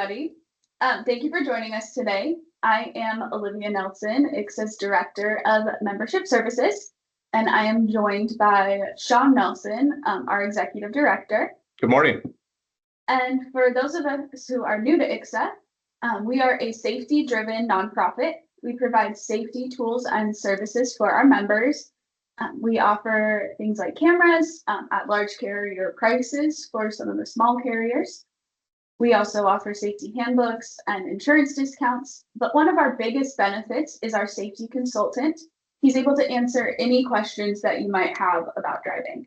everybody. Thank you for joining us today. I am Olivia Nelson, ICSA's Director of Membership Services, and I am joined by Sean Nelson, our Executive Director. Good morning. And for those of us who are new to ICSA, we are a safety-driven nonprofit. We provide safety tools and services for our members. We offer things like cameras at large carrier prices for some of the small carriers. We also offer safety handbooks and insurance discounts, but one of our biggest benefits is our safety consultant. He's able to answer any questions that you might have about driving.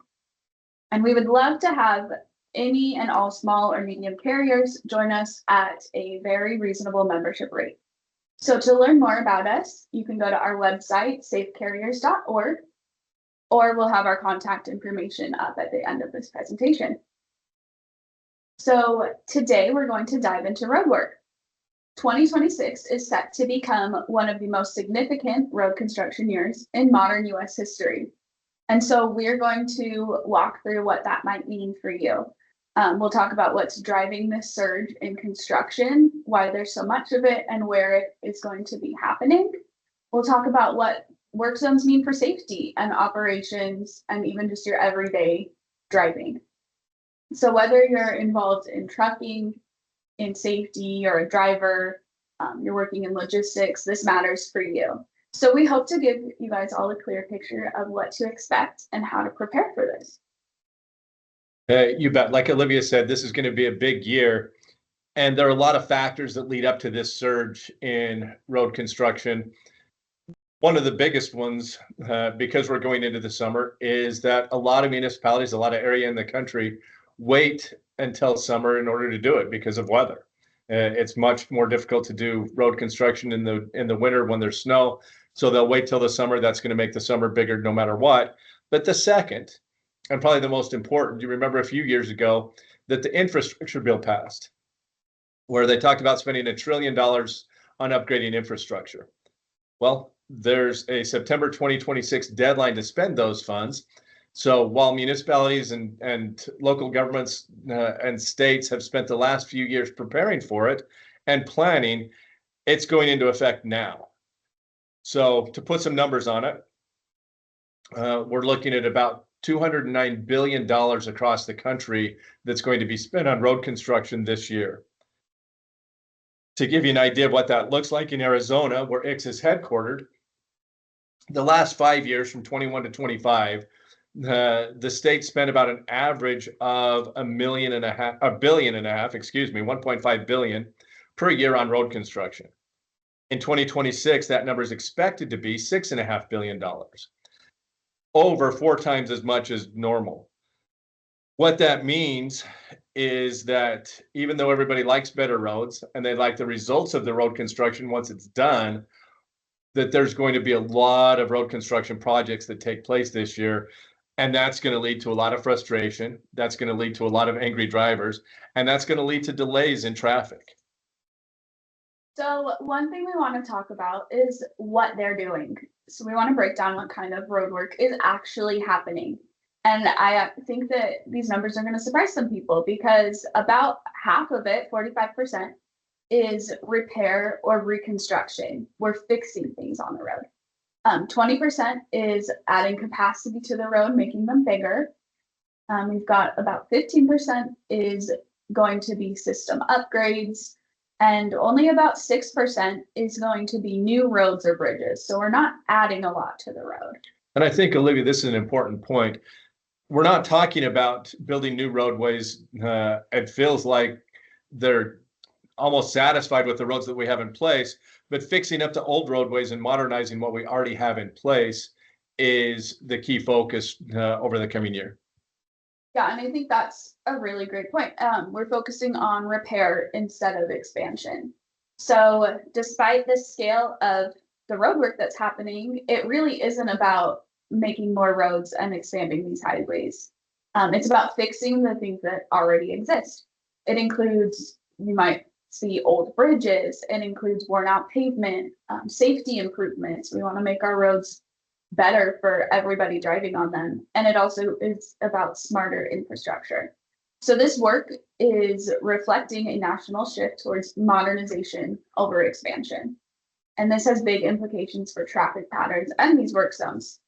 And we would love to have any and all small or medium carriers join us at a very reasonable membership rate. So to learn more about us, you can go to our website, safecarriers.org, or we'll have our contact information up at the end of this presentation. So today we're going to dive into roadwork. 2026 is set to become one of the most significant road construction years in modern US history. And so we're going to walk through what that might mean for you. We'll talk about what's driving this surge in construction, why there's so much of it, and where it is going to be happening. We'll talk about what work zones mean for safety and operations, and even just your everyday driving. So whether you're involved in trucking, in safety, you're a driver, you're working in logistics, this matters for you. So we hope to give you guys all a clear picture of what to expect and how to prepare for this. You bet. Like Olivia said, this is going to be a big year. And there are a lot of factors that lead up to this surge in road construction. One of the biggest ones, because we're going into the summer, is that a lot of municipalities, a lot of area in the country, wait until summer in order to do it because of weather. It's much more difficult to do road construction in the winter when there's snow. So they'll wait till the summer. That's going to make the summer bigger no matter what. But the second, and probably the most important, you remember a few years ago that the infrastructure bill passed, where they talked about spending $1 trillion on upgrading infrastructure. Well, there's a September 2026 deadline to spend those funds. So while municipalities and local governments and states have spent the last few years preparing for it and planning, it's going into effect now. So to put some numbers on it, we're looking at about $209 billion across the country that's going to be spent on road construction this year. To give you an idea of what that looks like in Arizona, where ICSA is headquartered, the last 5 years from 21 to 25, the state spent about an average of $1.5 billion per year on road construction. In 2026, that number is expected to be $6.5 billion, over 4 times as much as normal. What that means is that even though everybody likes better roads and they like the results of the road construction once it's done, that there's going to be a lot of road construction projects that take place this year. And that's going to lead to a lot of frustration. That's going to lead to a lot of angry drivers. And that's going to lead to delays in traffic. So one thing we want to talk about is what they're doing. So we want to break down what kind of road work is actually happening. And I think that these numbers are going to surprise some people because about half of it, 45%, is repair or reconstruction. We're fixing things on the road. 20% is adding capacity to the road, making them bigger. We've got about 15% is going to be system upgrades, and only about 6% is going to be new roads or bridges. So we're not adding a lot to the road. And I think, Olivia, this is an important point. We're not talking about building new roadways. It feels like they're almost satisfied with the roads that we have in place, but fixing up the old roadways and modernizing what we already have in place is the key focus over the coming year. Yeah, and I think that's a really great point. We're focusing on repair instead of expansion. So despite the scale of the road work that's happening, it really isn't about making more roads and expanding these highways. It's about fixing the things that already exist. It includes, you might see old bridges, it includes worn out pavement, safety improvements. We want to make our roads better for everybody driving on them. And it also is about smarter infrastructure. So this work is reflecting a national shift towards modernization over expansion. And this has big implications for traffic patterns and these work zones.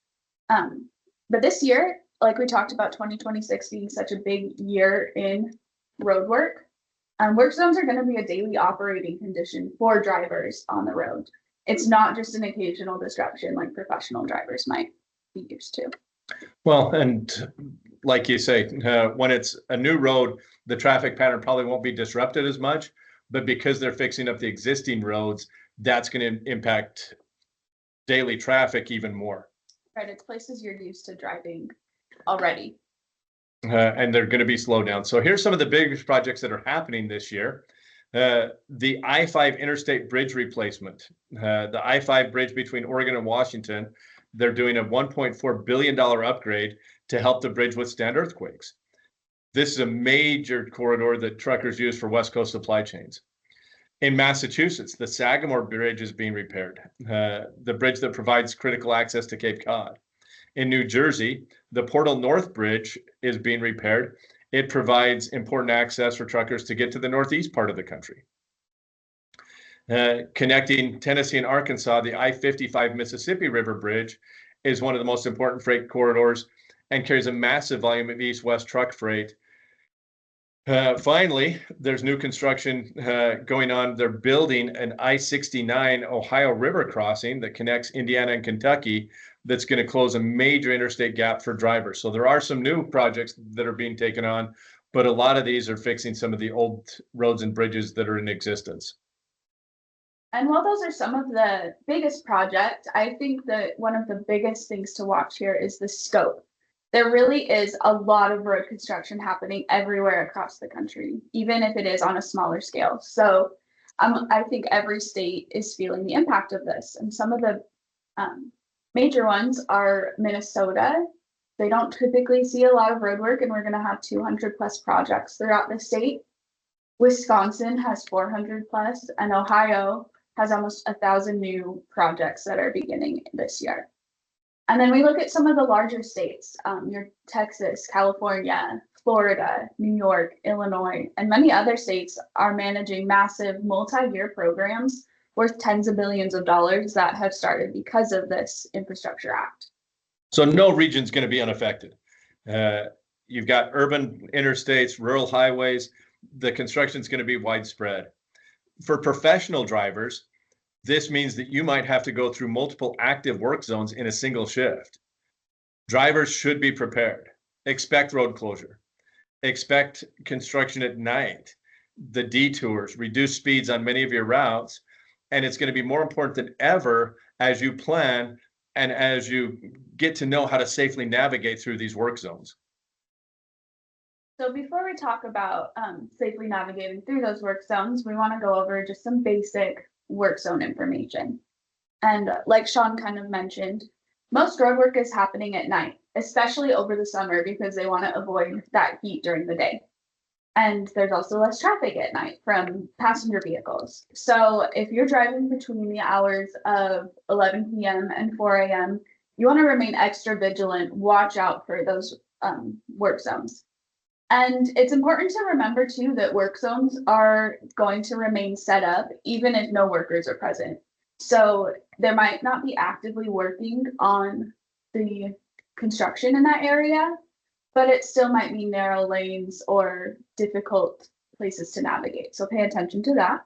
Um, but this year, like we talked about 2026 being such a big year in road work, work zones are going to be a daily operating condition for drivers on the road. It's not just an occasional disruption like professional drivers might be used to. Well, and like you say, when it's a new road, the traffic pattern probably won't be disrupted as much, but because they're fixing up the existing roads, that's going to impact daily traffic even more. Right, it's places you're used to driving already. And they're going to be slowed down. So here's some of the big projects that are happening this year. The I-5 interstate bridge replacement. The I-5 bridge between Oregon and Washington, they're doing a $1.4 billion upgrade to help the bridge withstand earthquakes. This is a major corridor that truckers use for West Coast supply chains. In Massachusetts, the Sagamore Bridge is being repaired, the bridge that provides critical access to Cape Cod. In New Jersey, the Portal North Bridge is being repaired. It provides important access for truckers to get to the northeast part of the country. Connecting Tennessee and Arkansas, the I-55 Mississippi River Bridge is one of the most important freight corridors and carries a massive volume of east-west truck freight. Finally, there's new construction going on. They're building an I-69 Ohio River crossing that connects Indiana and Kentucky that's going to close a major interstate gap for drivers. So there are some new projects that are being taken on, but a lot of these are fixing some of the old roads and bridges that are in existence. And while those are some of the biggest projects, I think that one of the biggest things to watch here is the scope. There really is a lot of road construction happening everywhere across the country, even if it is on a smaller scale. So I think every state is feeling the impact of this. And some of the major ones are Minnesota. They don't typically see a lot of road work, and we're going to have 200 plus projects throughout the state. Wisconsin has 400 plus, and Ohio has almost 1,000 new projects that are beginning this year. And then we look at some of the larger states, your Texas, California, Florida, New York, Illinois, and many other states are managing massive multi-year programs worth tens of billions of dollars that have started because of this Infrastructure Act. So no region's going to be unaffected. You've got urban interstates, rural highways. The construction is going to be widespread. For professional drivers, this means that you might have to go through multiple active work zones in a single shift. Drivers should be prepared. Expect road closure. Expect construction at night, the detours, reduce speeds on many of your routes. And it's going to be more important than ever as you plan and as you get to know how to safely navigate through these work zones. So before we talk about safely navigating through those work zones, we want to go over just some basic work zone information. And like Sean kind of mentioned, most road work is happening at night, especially over the summer because they want to avoid that heat during the day. And there's also less traffic at night from passenger vehicles. So if you're driving between the hours of 11 p.m. and 4 a.m., you want to remain extra vigilant, watch out for those work zones. And it's important to remember too that work zones are going to remain set up even if no workers are present. So they might not be actively working on the construction in that area, but it still might be narrow lanes or difficult places to navigate. So pay attention to that.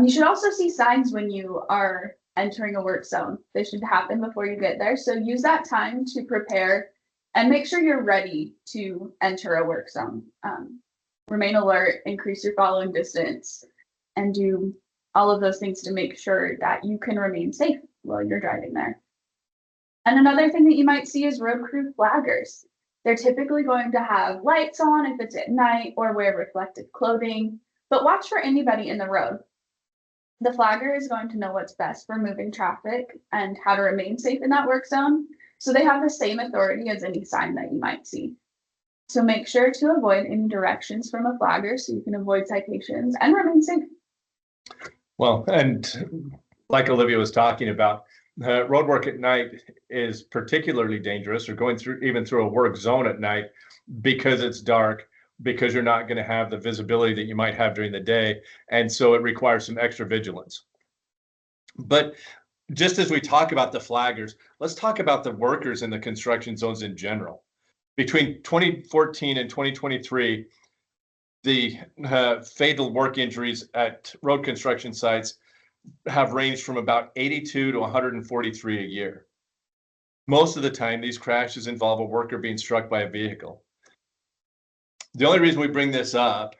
You should also see signs when you are entering a work zone. They should happen before you get there. So use that time to prepare and make sure you're ready to enter a work zone. Remain alert, increase your following distance, and do all of those things to make sure that you can remain safe while you're driving there. And another thing that you might see is road crew flaggers. They're typically going to have lights on if it's at night or wear reflective clothing, but watch for anybody in the road. The flagger is going to know what's best for moving traffic and how to remain safe in that work zone. So they have the same authority as any sign that you might see. So make sure to avoid any directions from a flagger so you can avoid citations and remain safe. Well, and like Olivia was talking about, road work at night is particularly dangerous, or going through even through a work zone at night because it's dark. because you're not going to have the visibility that you might have during the day. And so it requires some extra vigilance. But just as we talk about the flaggers, let's talk about the workers in the construction zones in general. Between 2014 and 2023, the fatal work injuries at road construction sites have ranged from about 82 to 143 a year. Most of the time, these crashes involve a worker being struck by a vehicle. The only reason we bring this up,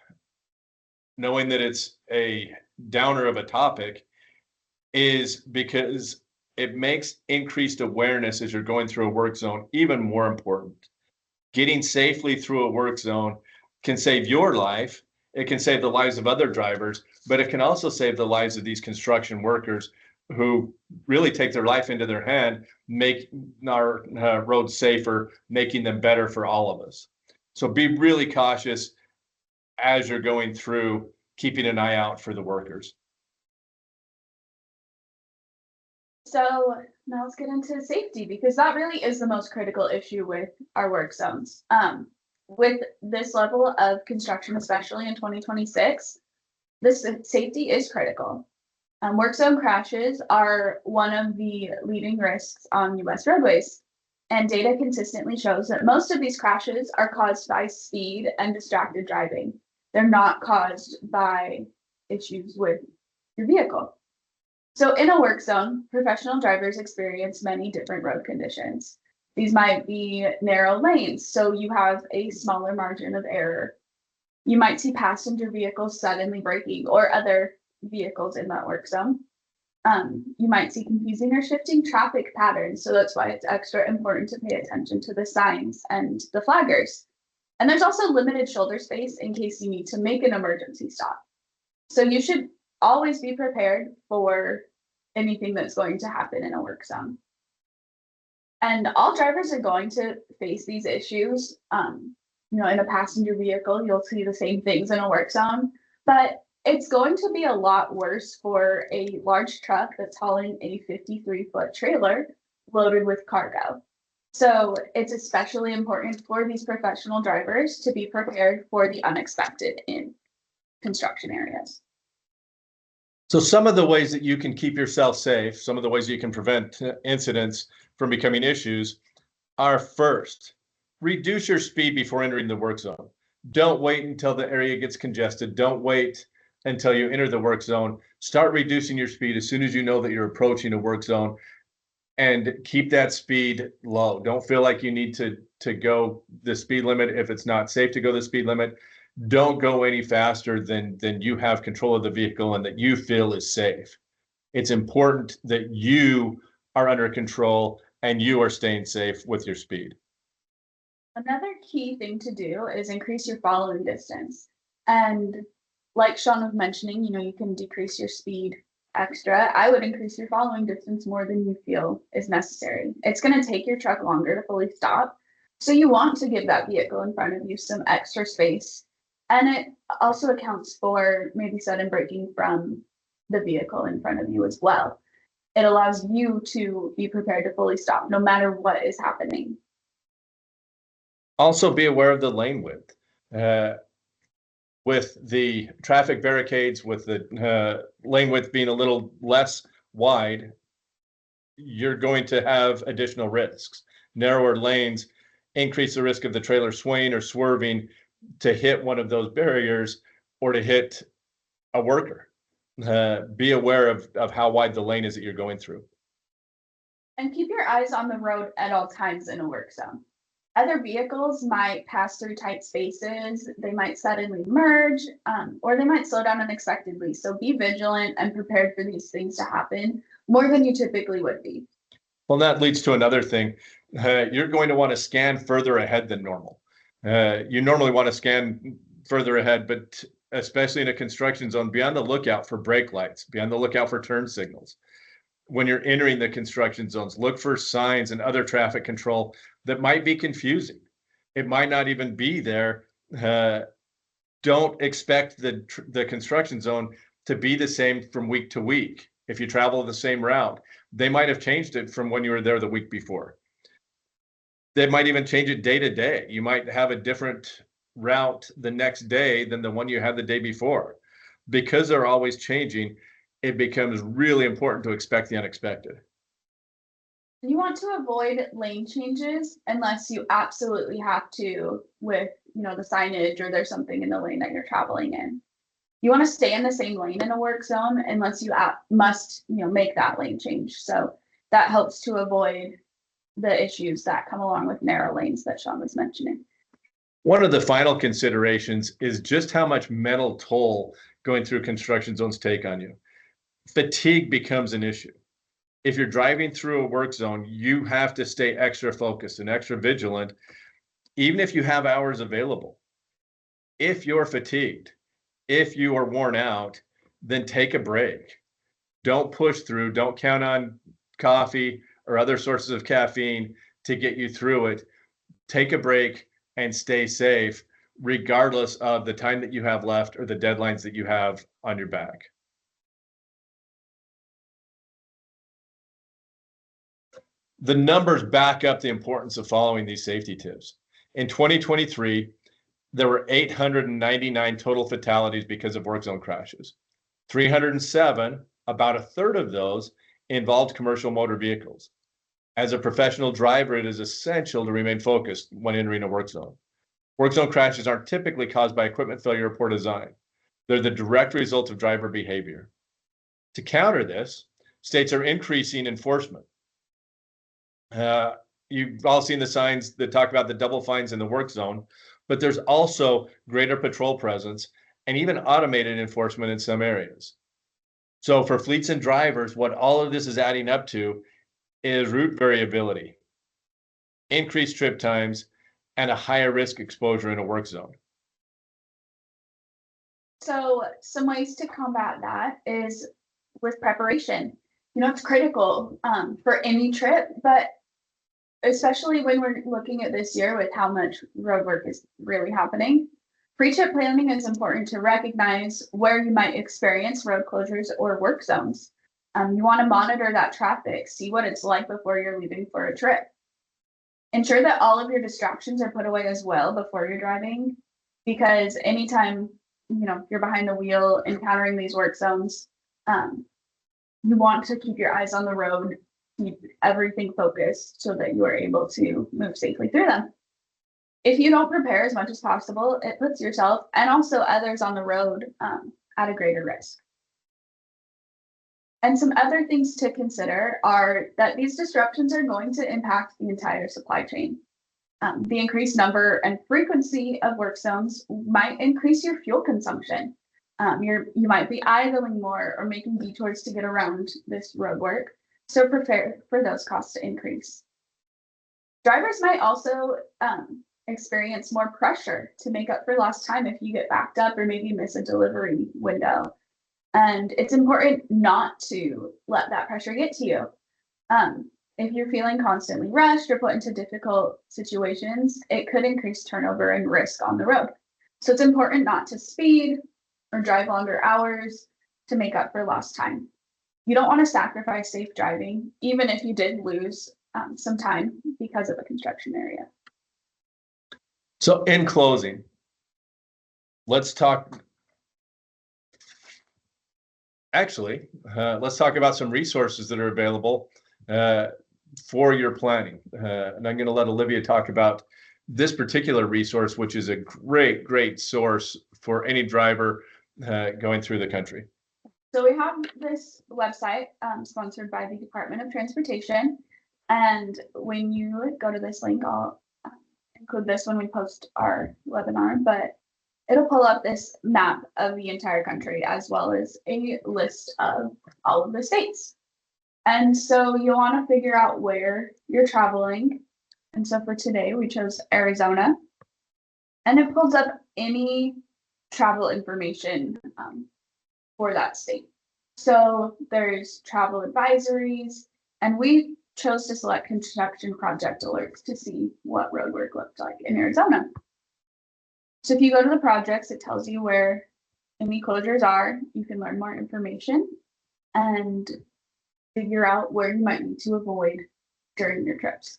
knowing that it's a downer of a topic, is because it makes increased awareness as you're going through a work zone even more important. Getting safely through a work zone can save your life. It can save the lives of other drivers, but it can also save the lives of these construction workers who really take their life into their hand, make our roads safer, making them better for all of us. So be really cautious as you're going through, keeping an eye out for the workers. So now let's get into safety, because that really is the most critical issue with our work zones. With this level of construction, especially in 2026, this safety is critical. Work zone crashes are one of the leading risks on US roadways, and data consistently shows that most of these crashes are caused by speed and distracted driving. They're not caused by issues with your vehicle. So in a work zone, professional drivers experience many different road conditions. These might be narrow lanes, so you have a smaller margin of error. You might see passenger vehicles suddenly braking or other vehicles in that work zone. You might see confusing or shifting traffic patterns, so that's why it's extra important to pay attention to the signs and the flaggers. And there's also limited shoulder space in case you need to make an emergency stop. So you should always be prepared for anything that's going to happen in a work zone. And all drivers are going to face these issues. In a passenger vehicle, you'll see the same things in a work zone, but it's going to be a lot worse for a large truck that's hauling a 53-foot trailer loaded with cargo. So it's especially important for these professional drivers to be prepared for the unexpected in construction areas. So some of the ways that you can keep yourself safe, some of the ways you can prevent incidents from becoming issues are: first, reduce your speed before entering the work zone. Don't wait until the area gets congested. Don't wait until you enter the work zone. Start reducing your speed as soon as you know that you're approaching a work zone, and keep that speed low. Don't feel like you need to go the speed limit if it's not safe to go the speed limit. Don't go any faster than you have control of the vehicle and that you feel is safe. It's important that you are under control and you are staying safe with your speed. Another key thing to do is increase your following distance. And like Sean was mentioning, you can decrease your speed extra. I would increase your following distance more than you feel is necessary. It's going to take your truck longer to fully stop. So you want to give that vehicle in front of you some extra space. And it also accounts for maybe sudden braking from the vehicle in front of you as well. It allows you to be prepared to fully stop no matter what is happening. Also be aware of the lane width. With the traffic barricades, with the lane width being a little less wide, you're going to have additional risks. Narrower lanes increase the risk of the trailer swaying or swerving to hit one of those barriers or to hit a worker. Be aware of how wide the lane is that you're going through. And keep your eyes on the road at all times in a work zone. Other vehicles might pass through tight spaces, they might suddenly merge, or they might slow down unexpectedly. So be vigilant and prepared for these things to happen more than you typically would be. Well, that leads to another thing. You're going to want to scan further ahead than normal. You normally want to scan further ahead, but especially in a construction zone, be on the lookout for brake lights, be on the lookout for turn signals. When you're entering the construction zones, look for signs and other traffic control that might be confusing. It might not even be there. Don't expect the construction zone to be the same from week to week. If you travel the same route, they might have changed it from when you were there the week before. They might even change it day to day. You might have a different route the next day than the one you had the day before. Because they're always changing, it becomes really important to expect the unexpected. You want to avoid lane changes unless you absolutely have to with, the signage or there's something in the lane that you're traveling in. You want to stay in the same lane in a work zone unless you must, make that lane change. So that helps to avoid the issues that come along with narrow lanes that Sean was mentioning. One of the final considerations is just how much mental toll going through construction zones take on you. Fatigue becomes an issue. If you're driving through a work zone, you have to stay extra focused and extra vigilant, even if you have hours available. If you're fatigued, if you are worn out, then take a break. Don't push through. Don't count on coffee or other sources of caffeine to get you through it. Take a break and stay safe, regardless of the time that you have left or the deadlines that you have on your back. The numbers back up the importance of following these safety tips. In 2023, there were 899 total fatalities because of work zone crashes. 307, about a third of those, involved commercial motor vehicles. As a professional driver, it is essential to remain focused when entering a work zone. Work zone crashes aren't typically caused by equipment failure or poor design. They're the direct result of driver behavior. To counter this, states are increasing enforcement. You've all seen the signs that talk about the double fines in the work zone, but there's also greater patrol presence and even automated enforcement in some areas. So for fleets and drivers, what all of this is adding up to is route variability, increased trip times, and a higher risk exposure in a work zone. So some ways to combat that is with preparation. It's critical for any trip, but especially when we're looking at this year with how much road work is really happening. Pre-trip planning is important to recognize where you might experience road closures or work zones. You want to monitor that traffic, see what it's like before you're leaving for a trip. Ensure that all of your distractions are put away as well before you're driving, because anytime you're behind the wheel encountering these work zones, you want to keep your eyes on the road, keep everything focused so that you are able to move safely through them. If you don't prepare as much as possible, it puts yourself and also others on the road at a greater risk. And some other things to consider are that these disruptions are going to impact the entire supply chain. The increased number and frequency of work zones might increase your fuel consumption. You might be idling more or making detours to get around this road work. So prepare for those costs to increase. Drivers might also experience more pressure to make up for lost time if you get backed up or maybe miss a delivery window. And it's important not to let that pressure get to you. If you're feeling constantly rushed or put into difficult situations, it could increase turnover and risk on the road. So it's important not to speed or drive longer hours to make up for lost time. You don't want to sacrifice safe driving, even if you did lose some time because of a construction area. So in closing, let's talk about some resources that are available for your planning. And I'm going to let Olivia talk about this particular resource, which is a great source for any driver going through the country. So we have this website sponsored by the Department of Transportation. And when you go to this link, I'll include this when we post our webinar, but it'll pull up this map of the entire country as well as a list of all of the states. And so you'll want to figure out where you're traveling. And so for today, we chose Arizona. And it pulls up any travel information for that state. So there's travel advisories, and we chose to select construction project alerts to see what road work looked like in Arizona. So if you go to the projects, it tells you where any closures are. You can learn more information and figure out where you might need to avoid during your trips.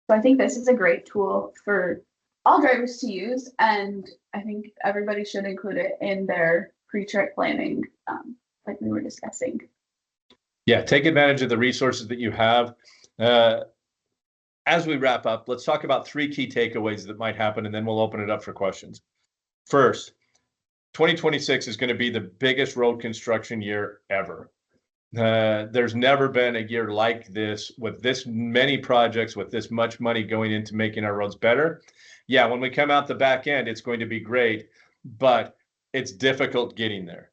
So I think this is a great tool for all drivers to use, and I think everybody should include it in their pre-trip planning, like we were discussing. Yeah, take advantage of the resources that you have. As we wrap up, let's talk about 3 key takeaways that might happen, and then we'll open it up for questions. First, 2026 is going to be the biggest road construction year ever. There's never been a year like this with this many projects, with this much money going into making our roads better. Yeah, when we come out the back end, it's going to be great, but it's difficult getting there.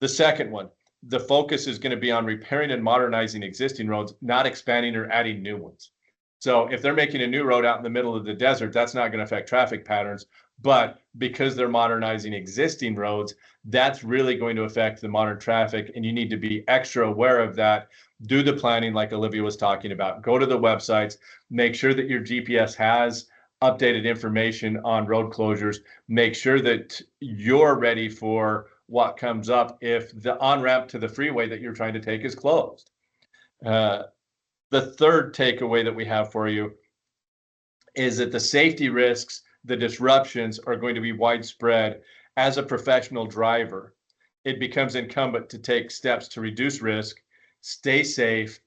The second one, the focus is going to be on repairing and modernizing existing roads, not expanding or adding new ones. So if they're making a new road out in the middle of the desert, that's not going to affect traffic patterns. But because they're modernizing existing roads, that's really going to affect the modern traffic. And you need to be extra aware of that. Do the planning like Olivia was talking about. Go to the websites, make sure that your GPS has updated information on road closures. Make sure that you're ready for what comes up if the on-ramp to the freeway that you're trying to take is closed. The third takeaway that we have for you is that the safety risks, the disruptions are going to be widespread. As a professional driver, it becomes incumbent to take steps to reduce risk, stay safe,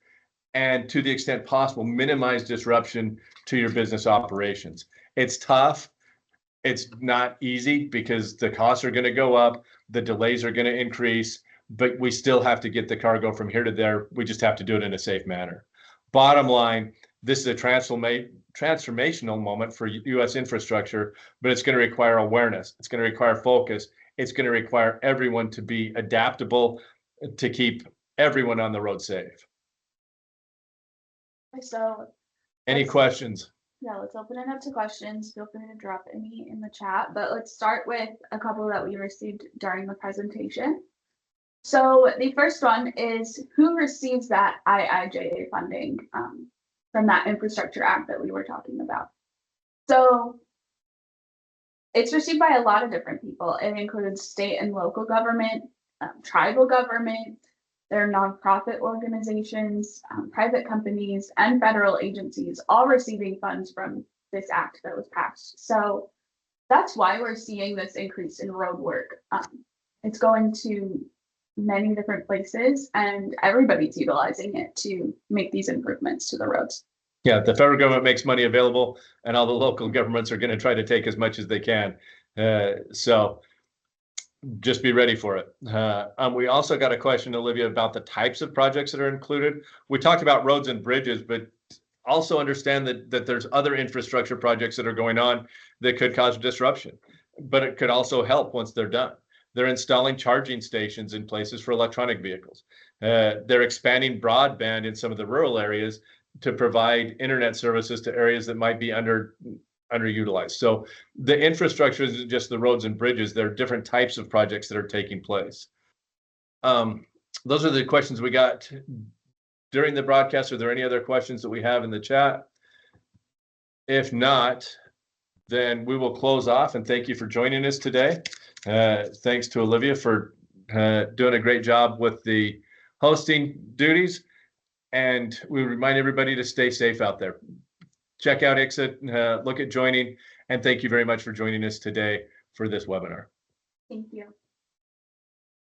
and to the extent possible, minimize disruption to your business operations. It's tough. It's not easy because the costs are going to go up, the delays are going to increase, but we still have to get the cargo from here to there. We just have to do it in a safe manner. Bottom line, this is a transformational moment for U.S. infrastructure, but it's going to require awareness. It's going to require focus. It's going to require everyone to be adaptable to keep everyone on the road safe. So, Any questions? yeah, let's open it up to questions. Feel free to drop any in the chat, but let's start with a couple that we received during the presentation. So the first one is, who receives that IIJA funding from that Infrastructure Act that we were talking about? So it's received by a lot of different people. It includes state and local government, tribal government, there are nonprofit organizations, private companies, and federal agencies, all receiving funds from this act that was passed. So that's why we're seeing this increase in road work. It's going to many different places, and everybody's utilizing it to make these improvements to the roads. Yeah, the federal government makes money available, and all the local governments are going to try to take as much as they can. So just be ready for it. We also got a question, Olivia, about the types of projects that are included. We talked about roads and bridges, but also understand that there's other infrastructure projects that are going on that could cause disruption, but it could also help once they're done. They're installing charging stations in places for electronic vehicles. They're expanding broadband in some of the rural areas to provide internet services to areas that might be underutilized. So the infrastructure isn't just the roads and bridges. There are different types of projects that are taking place. Those are the questions we got during the broadcast. Are there any other questions that we have in the chat? If not, then we will close off, and thank you for joining us today. Thanks to Olivia for doing a great job with the hosting duties. And we remind everybody to stay safe out there. Check out ICSA, look at joining, and thank you very much for joining us today for this webinar. Thank you.